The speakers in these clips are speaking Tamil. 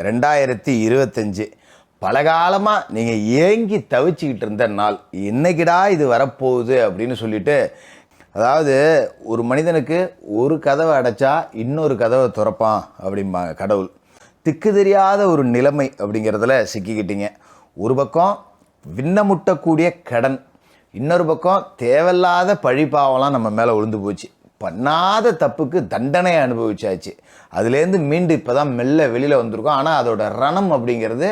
2025 பலகாலமாக நீங்கள் ஏங்கி தவிச்சிக்கிட்டு இருந்த நாள் என்னைக்கிடா இது வரப்போகுது அப்படின்னு சொல்லிட்டு, அதாவது ஒரு மனிதனுக்கு ஒரு கதவை அடைச்சா இன்னொரு கதவை திறப்பான் அப்படிம்பாங்க கடவுள். திக்கு தெரியாத ஒரு நிலைமை அப்படிங்கிறதுல சிக்கிக்கிட்டீங்க. ஒரு பக்கம் விண்ணமுட்டக்கூடிய கடன், இன்னொரு பக்கம் தேவையில்லாத பழிப்பாவெல்லாம் நம்ம மேலே விழுந்து போச்சு. பண்ணாத தப்புக்கு தண்டனை அனுபவிச்சாச்சு. அதுலேருந்து மீண்டு இப்போ தான் மெல்ல வெளியில் வந்திருக்கோம். ஆனால் அதோட ரணம் அப்படிங்கிறது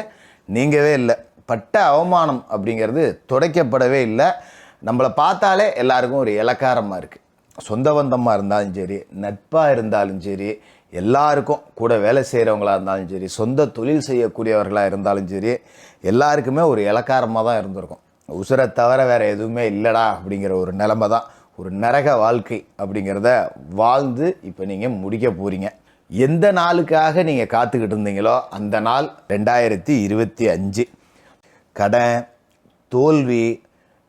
நீங்கவே இல்லை. பட்ட அவமானம் அப்படிங்கிறது துடைக்கப்படவே இல்லை. நம்மளை பார்த்தாலே எல்லாருக்கும் ஒரு இலக்காரமாக இருக்குது. சொந்த பந்தமாக இருந்தாலும் சரி, நட்பாக இருந்தாலும் சரி, எல்லாருக்கும் கூட வேலை செய்கிறவங்களாக இருந்தாலும் சரி, சொந்த தொழில் செய்யக்கூடியவர்களாக இருந்தாலும் சரி, எல்லாருக்குமே ஒரு இலக்காரமாக தான் இருந்திருக்கும். உசுரை தவிர வேறு எதுவுமே இல்லைடா அப்படிங்கிற ஒரு நிலைமை தான். ஒரு நரக வாழ்க்கை அப்படிங்கிறத வாழ்ந்து இப்போ நீங்கள் முடிக்க போகிறீங்க. எந்த நாளுக்காக நீங்கள் காத்துக்கிட்டு இருந்தீங்களோ அந்த நாள் 2025. கடன், தோல்வி,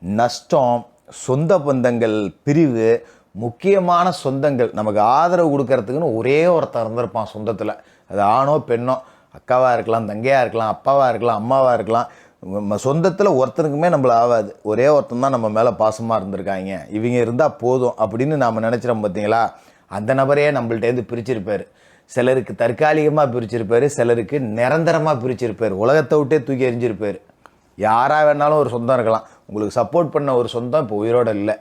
நஷ்டம், சொந்த பந்தங்கள் பிரிவு, முக்கியமான சொந்தங்கள் நமக்கு ஆதரவு கொடுக்கறதுக்குன்னு ஒரே ஒருத்தர் இருந்திருப்பான் சொந்தத்தில். அது ஆணோ பெண்ணோ, அக்காவாக இருக்கலாம், தங்கையாக இருக்கலாம், அப்பாவாக இருக்கலாம், அம்மாவாக இருக்கலாம். சொந்தத்தில் ஒருத்தருக்குமே நம்மளை ஆகாது. ஒரே ஒருத்தன் தான் நம்ம மேலே பாசமாக இருந்திருக்காங்க, இவங்க இருந்தால் போதும் அப்படின்னு நாம் நினச்சிரோம். பார்த்தீங்களா, அந்த நபரையே நம்மள்டேருந்து பிரிச்சிருப்பார். சிலருக்கு தற்காலிகமாக பிரிச்சிருப்பார், சிலருக்கு நிரந்தரமாக பிரிச்சிருப்பார், உலகத்தை விட்டே தூக்கி எறிஞ்சிருப்பார். யாராக வேணாலும் ஒரு சொந்தம் இருக்கலாம். உங்களுக்கு சப்போர்ட் பண்ண ஒரு சொந்தம் இப்போ உயிரோடு இல்லை.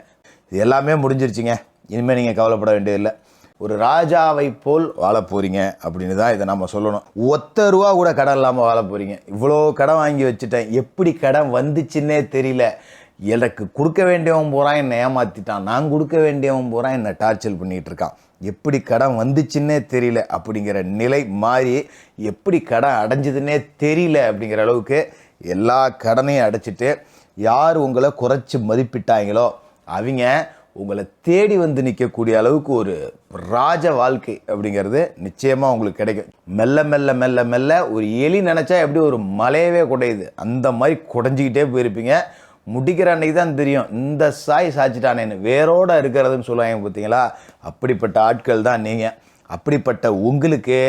இது எல்லாமே முடிஞ்சிருச்சுங்க. இனிமேல் நீங்கள் கவலைப்பட வேண்டியதில்லை. ஒரு ராஜாவை போல் வாழ போகிறீங்க அப்படின்னு தான் இதை நம்ம சொல்லணும். ஒத்த ரூபா கூட கடன் இல்லாமல் வாழ போகிறீங்க. இவ்வளோ கடன் வாங்கி வச்சுட்டேன், எப்படி கடன் வந்துச்சுன்னே தெரியல, எனக்கு கொடுக்க வேண்டியவன் பூரா என்னை ஏமாற்றிட்டான், நான் கொடுக்க வேண்டியவன் பூரா என்னை டார்ச்சர் பண்ணிகிட்டு இருக்கான், எப்படி கடன் வந்துச்சுன்னே தெரியல அப்படிங்கிற நிலை மாறி எப்படி கடன் அடைஞ்சதுன்னே தெரியல அப்படிங்கிற அளவுக்கு எல்லா கடனையும் அடைச்சிட்டு, யார் உங்களை குறைச்சி மதிப்பிட்டாங்களோ அவங்க உங்களை தேடி வந்து நிற்கக்கூடிய அளவுக்கு ஒரு ராஜ வாழ்க்கை அப்படிங்கிறது நிச்சயமாக உங்களுக்கு கிடைக்கும். மெல்ல மெல்ல மெல்ல மெல்ல ஒரு எலி நினச்சா எப்படி ஒரு மலையவே குடையுது, அந்த மாதிரி குடைஞ்சிக்கிட்டே போயிருப்பீங்க. முடிக்கிற அன்னைக்கு தான் தெரியும் இந்த சாய் சாய்ச்சிட்டானேன்னு, வேரோட இருக்கிறதுன்னு சொல்லுவாங்க பார்த்தீங்களா, அப்படிப்பட்ட ஆட்கள் தான் நீங்கள். அப்படிப்பட்ட உங்களுக்கு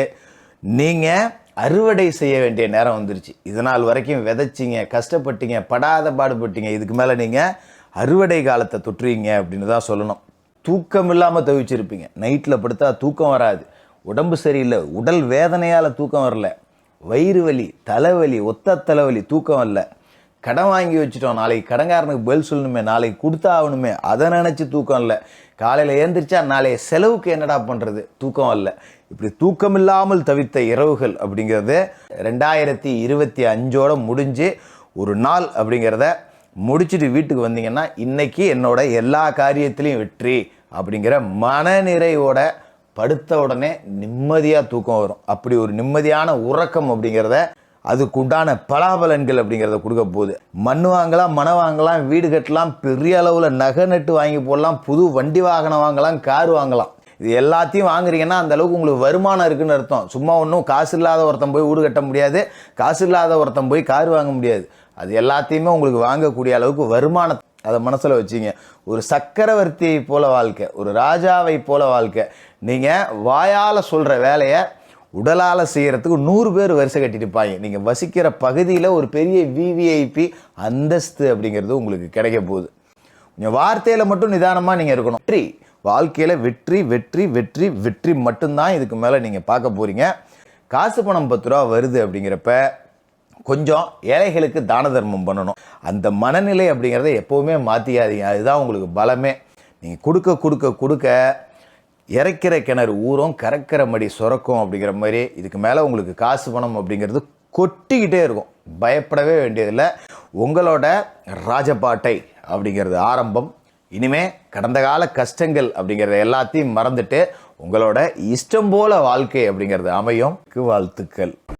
நீங்கள் அறுவடை செய்ய வேண்டிய நேரம் வந்துருச்சு. இதனால் வரைக்கும் விதைச்சிங்க, கஷ்டப்பட்டீங்க, படாத பாடுபட்டீங்க. இதுக்கு மேலே நீங்கள் அறுவடை காலத்தை தொற்றுவீங்க அப்படின்னு தான் சொல்லணும். தூக்கம் இல்லாமல் தவிச்சிருப்பீங்க. நைட்டில் படுத்தா தூக்கம் வராது, உடம்பு சரியில்லை, உடல் வேதனையால் தூக்கம் வரல, வயிறு வலி, தலைவலி, ஒத்த தலைவலி, தூக்கம் வரல, கடன் வாங்கி வச்சுட்டோம், நாளைக்கு கடன்காரனுக்கு பதில் சொல்லணுமே, நாளைக்கு கொடுத்தா ஆகணுமே, அதை நினச்சி தூக்கம் இல்லை, காலையில் ஏந்திரிச்சா நாளைய செலவுக்கு என்னடா பண்ணுறது, தூக்கம் வரல. இப்படி தூக்கம் இல்லாமல் தவித்த இரவுகள் அப்படிங்கிறது 2025 முடிஞ்சு ஒரு நாள் அப்படிங்கிறத முடிச்சுட்டு வீட்டுக்கு வந்தீங்கன்னா, இன்றைக்கி என்னோட எல்லா காரியத்திலையும் வெற்றி அப்படிங்கிற மனநிறைவோட படுத்த உடனே நிம்மதியாக தூக்கம் வரும். அப்படி ஒரு நிம்மதியான உறக்கம் அப்படிங்கிறத, அதுக்குண்டான பலாபலன்கள் அப்படிங்கிறத கொடுக்க போகுது. மண் வாங்கலாம், மனை வாங்கலாம், வீடு கட்டலாம், பெரிய அளவில் நகை நட்டு வாங்கி போடலாம், புது வண்டி வாகனம் வாங்கலாம், கார் வாங்கலாம். இது எல்லாத்தையும் வாங்குறீங்கன்னா அந்த அளவுக்கு உங்களுக்கு வருமானம் இருக்குன்னு அர்த்தம். சும்மா ஒன்றும் காசு இல்லாத ஒருத்தன் போய் வீடு கட்ட முடியாது, காசு இல்லாத ஒருத்தன் போய் கார் வாங்க முடியாது. அது எல்லாத்தையுமே உங்களுக்கு வாங்கக்கூடிய அளவுக்கு வருமானம், அதை மனசில் வச்சிங்க. ஒரு சக்கரவர்த்தியை போல வாழ்க்கை, ஒரு ராஜாவை போல வாழ்க்கை. நீங்கள் வாயால் சொல்கிற வேலையை உடலால் செய்கிறதுக்கு 100 பேர் வரிசை கட்டிட்டுப்பாங்க. நீங்கள் வசிக்கிற பகுதியில் ஒரு பெரிய விவிஐபி அந்தஸ்து அப்படிங்கிறது உங்களுக்கு கிடைக்க போகுது. கொஞ்சம் வார்த்தையில் மட்டும் நிதானமாக நீங்கள் இருக்கணும். வெற்றி வாழ்க்கையில் வெற்றி வெற்றி வெற்றி வெற்றி மட்டும்தான் இதுக்கு மேலே நீங்கள் பார்க்க போகிறீங்க. காசு பணம் 10 ரூபா வருது அப்படிங்கிறப்ப கொஞ்சம் ஏழைகளுக்கு தான தர்மம் பண்ணணும். அந்த மனநிலை அப்படிங்கிறத எப்போவுமே மாற்றிக்காதீங்க. அதுதான் உங்களுக்கு பலமே. நீங்கள் கொடுக்க கொடுக்க கொடுக்க இறைக்கிற கிணறு ஊறும், கறக்கிற மடி சுரக்கும் அப்படிங்கிற மாதிரி இதுக்கு மேலே உங்களுக்கு காசு பணம் அப்படிங்கிறது கொட்டிக்கிட்டே இருக்கும். பயப்படவே வேண்டியதில்லை. உங்களோட ராஜபாட்டை அப்படிங்கிறது ஆரம்பம். இனிமே கடந்த கால கஷ்டங்கள் அப்படிங்கிறத எல்லாத்தையும் மறந்துட்டு உங்களோட இஷ்டம் போல வாழ்க்கை அப்படிங்கிறது அமையும். வாழ்த்துக்கள்.